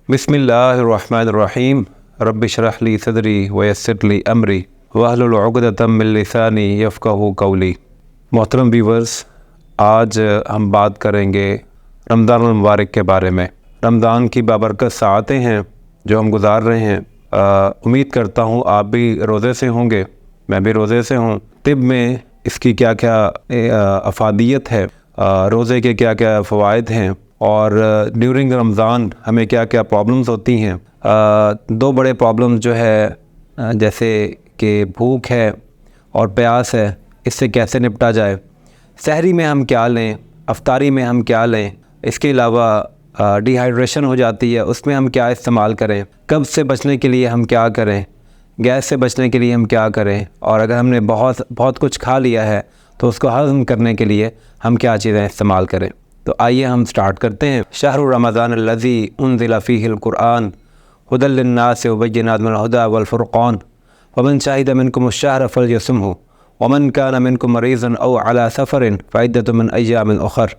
बिस्मिल्लाहिर्रहमानिर्रहीम रब्बि इश्रह ली सदरी वयस्सिर ली अमरी वहलुल उक़दतम मिन लिसानी यफ़क़हू क़ौली। मोहतरम व्यूअर्स, आज हम बात करेंगे रमज़ान मुबारक के बारे में। रमज़ान की बाबरकत साअतें हैं जो हम गुज़ार रहे हैं। उम्मीद करता हूँ आप भी रोज़े से होंगे, मैं भी रोज़े से हूँ। तिब में इसकी क्या क्या अफ़ादियत है, रोज़े के क्या क्या फ़वाइद हैं और ड्यूरिंग रमज़ान हमें क्या क्या प्रॉब्लम्स होती हैं। दो बड़े प्रॉब्लम्स जो है जैसे कि भूख है और प्यास है, इससे कैसे निपटा जाए। सहरी में हम क्या लें, अफ्तारी में हम क्या लें, इसके अलावा डिहाइड्रेशन हो जाती है, उसमें हम क्या इस्तेमाल करें, कब्ज़ से बचने के लिए हम क्या करें, गैस से बचने के लिए हम क्या करें, और अगर हमने बहुत कुछ खा लिया है तो उसको हज़म करने के लिए हम क्या चीज़ें इस्तेमाल करें। तो आइए हम स्टार्ट करते हैं। शहरु रमज़ान अल्लज़ी उन्ज़िला फ़ीहिल क़ुरआन हुदल लिन्नासि व बय्यिनातिन मिनल हुदा वल फ़ुरक़ान फ़मन शहिदा मिनकुमुश-शहरा फ़लयसुमहु वमन काना मिनकुम मरीज़न औ अला सफ़रिन फ़इद्दतुम मिन अय्यामिन उख़र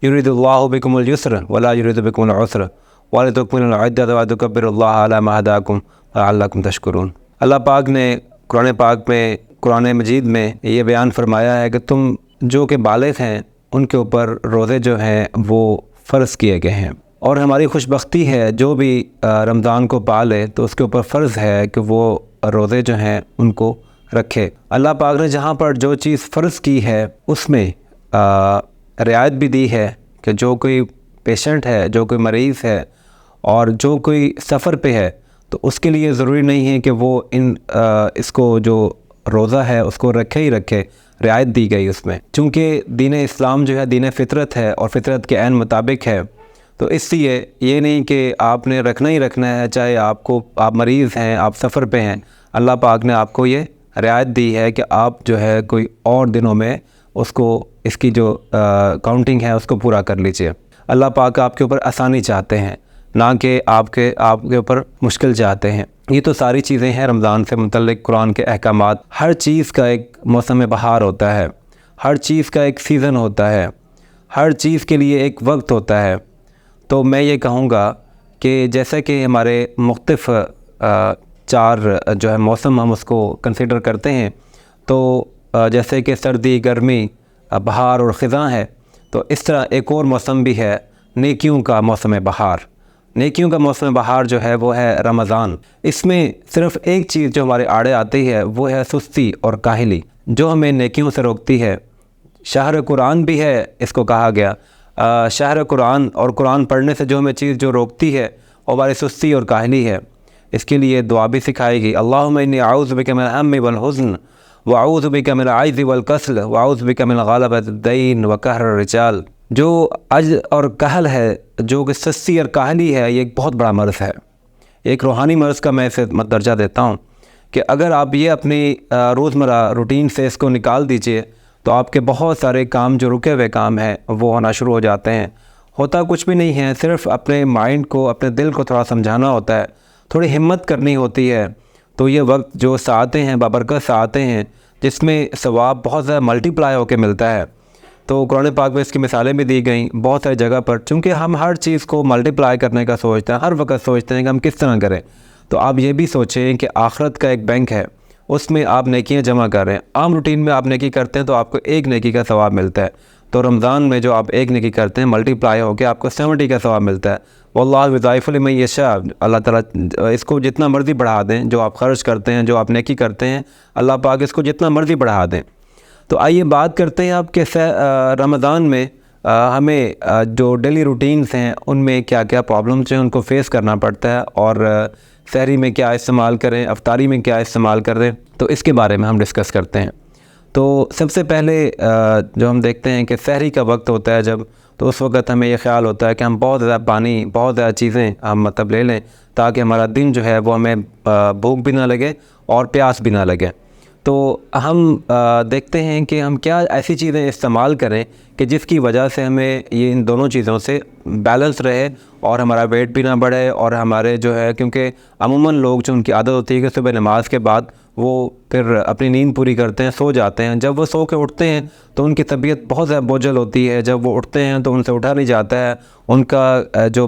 युरीदुल्लाहु बिकुमुल युस्र वला युरीदु बिकुमुल उस्र वलितुकमिलुल इद्दता व तुकब्बिरुल्लाह अला मा हदाकुम लअल्लकुम तशकुरून। अल्लाह पाक ने कुरान पाक में, कुरान मजीद में ये बयान फरमाया है कि तुम जो कि बालिग़ हैं उनके ऊपर रोज़े जो हैं वो फ़र्ज़ किए गए हैं। और हमारी खुशबख्ती है जो भी रमज़ान को पाले तो उसके ऊपर फ़र्ज़ है कि वो रोज़े जो हैं उनको रखे। अल्लाह पाक ने जहाँ पर जो चीज़ फ़र्ज़ की है उसमें रियायत भी दी है कि जो कोई पेशेंट है, जो कोई मरीज़ है और जो कोई सफ़र पे है तो उसके लिए ज़रूरी नहीं है कि वो इसको जो रोज़ा है उसको रखे ही रखे। रियायत दी गई उसमें, चूँकि दीन इस्लाम जो है दीन फ़ितरत है और फ़ितरत के ऐन मुताबिक है, तो इसलिए ये नहीं कि आपने रखना ही रखना है, चाहे आप मरीज़ हैं, आप सफ़र पे हैं। अल्लाह पाक ने आपको ये रियायत दी है कि आप जो है कोई और दिनों में उसको इसकी जो काउंटिंग है उसको पूरा कर लीजिए। अल्लाह पाक आपके ऊपर आसानी चाहते हैं, ना कि आपके ऊपर मुश्किल चाहते हैं। ये तो सारी चीज़ें हैं रमज़ान से मुतल्लिक़ कुरान के अहकामात। हर चीज़ का एक मौसम बहार होता है, हर चीज़ का एक सीज़न होता है, हर चीज़ के लिए एक वक्त होता है। तो मैं ये कहूँगा कि जैसे कि हमारे मुख्तलिफ़ चार जो है मौसम हम उसको कंसिडर करते हैं, तो जैसे कि सर्दी, गर्मी, बहार और ख़िज़ां है, तो इस तरह एक और मौसम भी है नेकियों का मौसम बहार। नेकियों का मौसम बहार जो है वो है रमज़ान। इसमें सिर्फ़ एक चीज़ जो हमारे आड़े आती है वो है सुस्ती और काहली, जो हमें नेकियों से रोकती है। शहर कुरान भी है इसको कहा गया। शहर कुरान और कुरान पढ़ने से जो हमें चीज़ जो रोकती है वो हमारी सुस्ती और काहली है। इसके लिए दुआ भी सिखाएगी, अल्लाहुम्मा इन्नी अऊज़ु बिका मिनल हम्मि वल हुज़्न व अऊज़ु बिका मिनल आइज़ि वल कसल व अऊज़ु बिका मिन ग़लबतिद दैन व कहरिर रिजाल। जो अज और कहल है, जो कि सुस्ती और काहली है, ये एक बहुत बड़ा मर्ज़ है। एक रूहानी मर्ज़ का मैं इसे दर्जा देता हूँ कि अगर आप ये अपनी रोज़मर्रा रूटीन से इसको निकाल दीजिए तो आपके बहुत सारे काम जो रुके हुए काम हैं वो होना शुरू हो जाते हैं। होता कुछ भी नहीं है, सिर्फ़ अपने माइंड को, अपने दिल को थोड़ा समझाना होता है, थोड़ी हिम्मत करनी होती है। तो ये वक्त जो साअतें हैं, बाबरकत साअतें हैं, जिसमें सवाब बहुत ज़्यादा मल्टीप्लाई होकर मिलता है। तो कुरान पाक में इसकी मिसालें भी दी गई बहुत सारी जगह पर। चूँकि हम हर चीज़ को मल्टीप्लाई करने का सोचते हैं, हर वक्त सोचते हैं कि हम किस तरह करें, तो आप ये भी सोचें कि आखिरत का एक बैंक है, उसमें आप नेकियां जमा कर रहे हैं। आम रूटीन में आप नेकी करते हैं तो आपको एक नेकी का सवाब मिलता है, तो रमज़ान में जो आप एक नेकी करते हैं मल्टीप्लाई होकर आपको 70 का सवाब मिलता है। वल्लाहु युज़ाइफ़ु लिमन यशा। अल्लाह ताला इसको जितना मर्ज़ी बढ़ा दें, जो आप ख़र्च करते हैं, जो आप नेकी करते हैं, अल्लाह पाक इसको जितना मर्ज़ी बढ़ा दें। तो आइए बात करते हैं आपके रमज़ान में हमें जो डेली रूटीन्स हैं उनमें क्या क्या प्रॉब्लम्स हैं उनको फेस करना पड़ता है, और सहरी में क्या इस्तेमाल करें, अफ्तारी में क्या इस्तेमाल करें, तो इसके बारे में हम डिस्कस करते हैं। तो सबसे पहले जो हम देखते हैं कि सहरी का वक्त होता है जब, तो उस वक्त हमें ये ख्याल होता है कि हम बहुत ज़्यादा पानी, बहुत ज़्यादा चीज़ें हम मतलब ले लें ताकि हमारा दिन जो है वो हमें भूख भी ना लगे और प्यास भी ना लगे। तो हम देखते हैं कि हम क्या ऐसी चीज़ें इस्तेमाल करें कि जिसकी वजह से हमें ये इन दोनों चीज़ों से बैलेंस रहे और हमारा वेट भी ना बढ़े, और हमारे जो है, क्योंकि अमूमन लोग जो उनकी आदत होती है कि सुबह नमाज के बाद वो फिर अपनी नींद पूरी करते हैं, सो जाते हैं। जब वो सो के उठते हैं तो उनकी तबीयत बहुत ज़्यादा बोझल होती है। जब वो उठते हैं तो उनसे उठा नहीं जाता है। उनका जो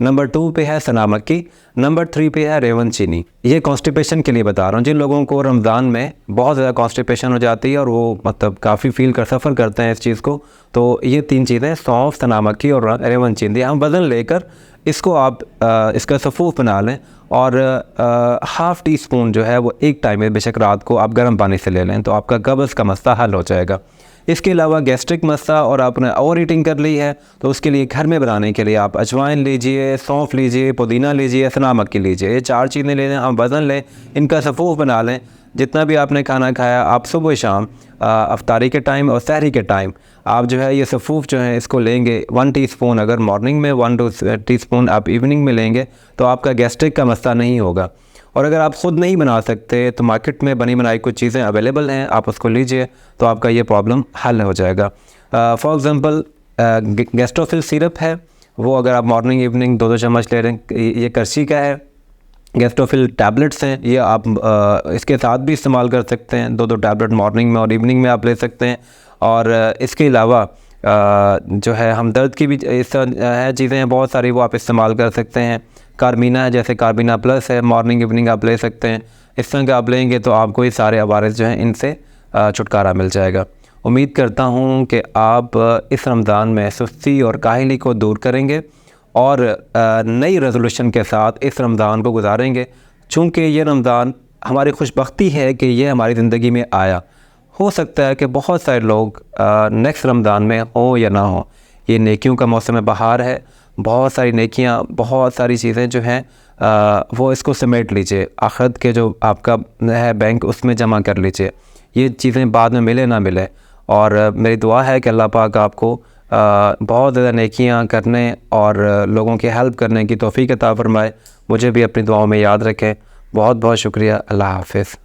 नंबर 2 पे है सना मक्की, नंबर 3 पे है रेवन चीनी। ये कॉन्स्टिपेशन के लिए बता रहा हूँ, जिन लोगों को रमज़ान में बहुत ज़्यादा कॉन्स्टिपेशन हो जाती है और वो मतलब काफ़ी सफ़र करते हैं इस चीज़ को, तो ये 3 चीज़ें सौंफ, सना मक्की और रेवन चीनी, हम वज़न लेकर इसको आप इसका सफ़ूफ बना लें और हाफ़ टी स्पून जो है वो एक टाइम में बेशक रात को आप गर्म पानी से ले लें तो आपका कब्ज़ का मसला हल हो जाएगा। इसके अलावा गैस्ट्रिक मसला और आपने ओवर ईटिंग कर ली है तो उसके लिए घर में बनाने के लिए आप अजवाइन लीजिए, सौंफ लीजिए, पुदीना लीजिए, सना मक्की लीजिए, ये 4 चीज़ें ले लें, हम वज़न लें, इनका सफ़ूफ बना लें। जितना भी आपने खाना खाया आप सुबह शाम अफ्तारी के टाइम और सहरी के टाइम आप जो है ये सफ़ूफ जो है इसको लेंगे 1 टीस्पून, अगर मॉर्निंग में 1 टीस्पून आप इवनिंग में लेंगे तो आपका गैस्ट्रिक का मसला नहीं होगा। और अगर आप ख़ुद नहीं बना सकते तो मार्केट में बनी बनाई कुछ चीज़ें अवेलेबल हैं, आप उसको लीजिए तो आपका ये प्रॉब्लम हल हो जाएगा। फॉर एग्ज़ाम्पल गैस्ट्रोफिल सिरप है, वो अगर आप मॉर्निंग इवनिंग 2-2 चम्मच ले रहे हैं, ये करसी का है। गैस्ट्रोफिल टैबलेट्स हैं, ये आप इसके साथ भी इस्तेमाल कर सकते हैं, 2-2 टैबलेट मॉर्निंग में और इवनिंग में आप ले सकते हैं। और इसके अलावा जो है हम दर्द की भी इस है चीज़ें हैं बहुत सारी, वो आप इस्तेमाल कर सकते हैं। कार्बिना है, जैसे कार्बिना प्लस है, मॉर्निंग इवनिंग आप ले सकते हैं। इस तरह के आप लेंगे तो आपको ये सारे अवारिस जो हैं इनसे छुटकारा मिल जाएगा। उम्मीद करता हूँ कि आप इस रमज़ान में सुस्ती और काहली को दूर करेंगे और नई रेजोल्यूशन के साथ इस रमज़ान को गुजारेंगे। चूँकि ये रमज़ान हमारी खुशबख्ती है कि ये हमारी ज़िंदगी में आया, हो सकता है कि बहुत सारे लोग नेक्स्ट रमज़ान में हो या ना हो। ये नेकियों का मौसम बहार है, बहुत सारी नेकियां, बहुत सारी चीज़ें जो हैं वो इसको समेट लीजिए, आखिरत के जो आपका है बैंक उसमें जमा कर लीजिए, ये चीज़ें बाद में मिले ना मिले। और मेरी दुआ है कि अल्लाह पाक आपको बहुत ज़्यादा नेकियां करने और लोगों की हेल्प करने की तौफीक अता फरमाए। मुझे भी अपनी दुआओं में याद रखें। बहुत बहुत शुक्रिया। अल्लाह हाफ़िज़।